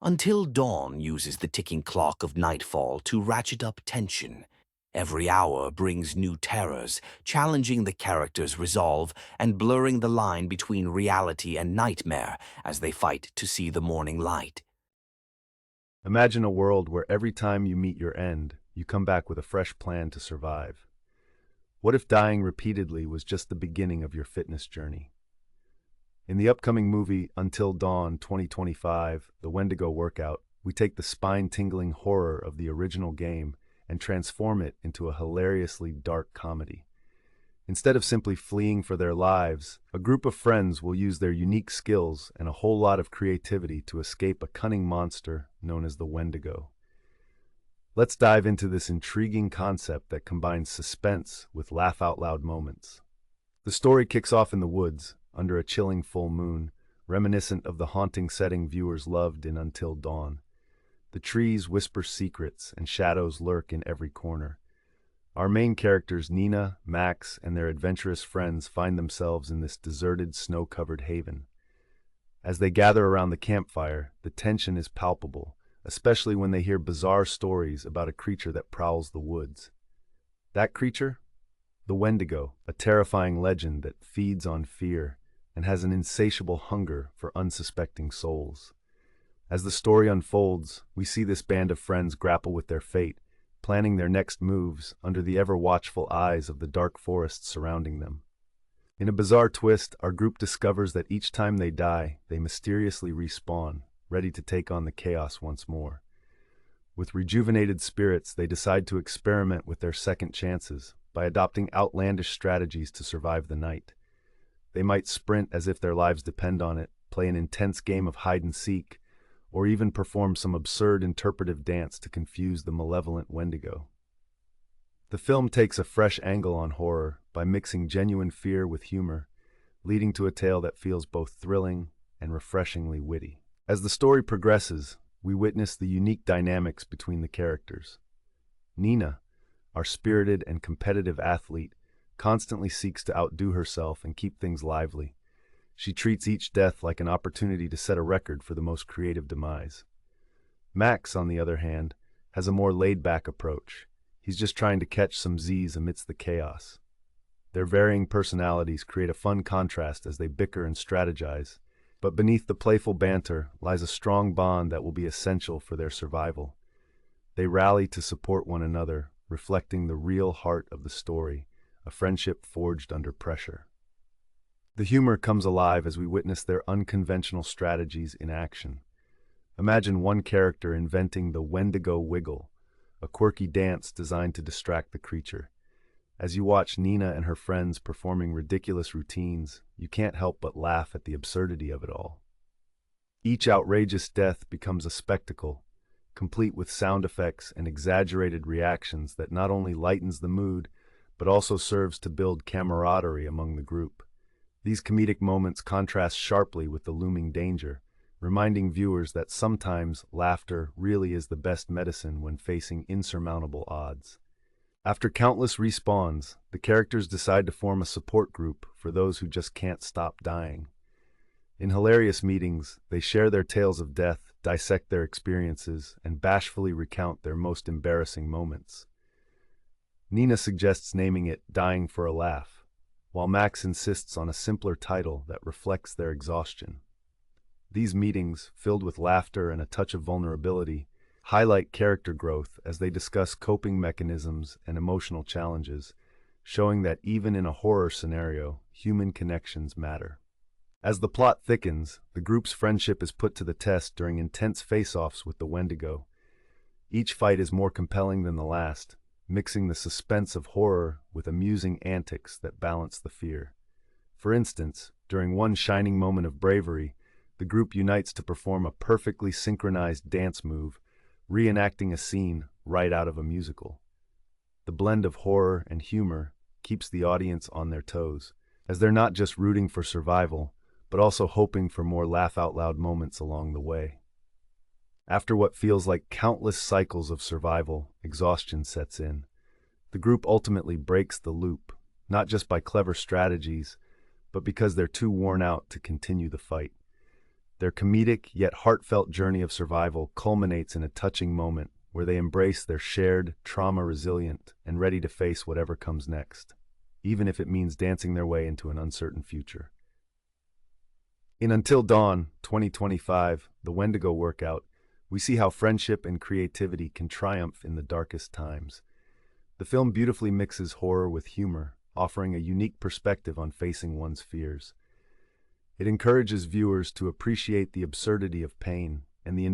Until Dawn uses the ticking clock of nightfall to ratchet up tension. Every hour brings new terrors, challenging the characters' resolve and blurring the line between reality and nightmare as they fight to see the morning light. Imagine a world where every time you meet your end, you come back with a fresh plan to survive. What if dying repeatedly was just the beginning of your fitness journey? In the upcoming movie Until Dawn 2025, The Wendigo Workout, we take the spine-tingling horror of the original game and transform it into a hilariously dark comedy. Instead of simply fleeing for their lives, a group of friends will use their unique skills and a whole lot of creativity to escape a cunning monster known as the Wendigo. Let's dive into this intriguing concept that combines suspense with laugh-out-loud moments. The story kicks off in the woods, under a chilling full moon, reminiscent of the haunting setting viewers loved in Until Dawn. The trees whisper secrets and shadows lurk in every corner. Our main characters, Nina, Max, and their adventurous friends find themselves in this deserted, snow-covered haven. As they gather around the campfire, the tension is palpable, especially when they hear bizarre stories about a creature that prowls the woods. That creature? The Wendigo, a terrifying legend that feeds on fear and has an insatiable hunger for unsuspecting souls. As the story unfolds, we see this band of friends grapple with their fate, planning their next moves under the ever-watchful eyes of the dark forest surrounding them. In a bizarre twist, our group discovers that each time they die, they mysteriously respawn, ready to take on the chaos once more. With rejuvenated spirits, they decide to experiment with their second chances by adopting outlandish strategies to survive the night. They might sprint as if their lives depend on it, play an intense game of hide-and-seek, or even perform some absurd interpretive dance to confuse the malevolent Wendigo. The film takes a fresh angle on horror by mixing genuine fear with humor, leading to a tale that feels both thrilling and refreshingly witty. As the story progresses, we witness the unique dynamics between the characters. Nina, our spirited and competitive athlete, constantly seeks to outdo herself and keep things lively. She treats each death like an opportunity to set a record for the most creative demise. Max, on the other hand, has a more laid-back approach. He's just trying to catch some Z's amidst the chaos. Their varying personalities create a fun contrast as they bicker and strategize, but beneath the playful banter lies a strong bond that will be essential for their survival. They rally to support one another, reflecting the real heart of the story, a friendship forged under pressure. The humor comes alive as we witness their unconventional strategies in action. Imagine one character inventing the Wendigo Wiggle, a quirky dance designed to distract the creature. As you watch Nina and her friends performing ridiculous routines, you can't help but laugh at the absurdity of it all. Each outrageous death becomes a spectacle, complete with sound effects and exaggerated reactions that not only lightens the mood, but also serves to build camaraderie among the group. These comedic moments contrast sharply with the looming danger, reminding viewers that sometimes laughter really is the best medicine when facing insurmountable odds. After countless respawns, the characters decide to form a support group for those who just can't stop dying. In hilarious meetings, they share their tales of death, dissect their experiences, and bashfully recount their most embarrassing moments. Nina suggests naming it Dying for a Laugh, while Max insists on a simpler title that reflects their exhaustion. These meetings, filled with laughter and a touch of vulnerability, highlight character growth as they discuss coping mechanisms and emotional challenges, showing that even in a horror scenario, human connections matter. As the plot thickens, the group's friendship is put to the test during intense face-offs with the Wendigo. Each fight is more compelling than the last, mixing the suspense of horror with amusing antics that balance the fear. For instance, during one shining moment of bravery, the group unites to perform a perfectly synchronized dance move, reenacting a scene right out of a musical. The blend of horror and humor keeps the audience on their toes, as they're not just rooting for survival, but also hoping for more laugh-out-loud moments along the way. After what feels like countless cycles of survival, exhaustion sets in. The group ultimately breaks the loop, not just by clever strategies, but because they're too worn out to continue the fight. Their comedic yet heartfelt journey of survival culminates in a touching moment where they embrace their shared trauma resilient and ready to face whatever comes next, even if it means dancing their way into an uncertain future. In Until Dawn, 2025, the Wendigo workout, we see how friendship and creativity can triumph in the darkest times. The film beautifully mixes horror with humor, offering a unique perspective on facing one's fears. It encourages viewers to appreciate the absurdity of pain and the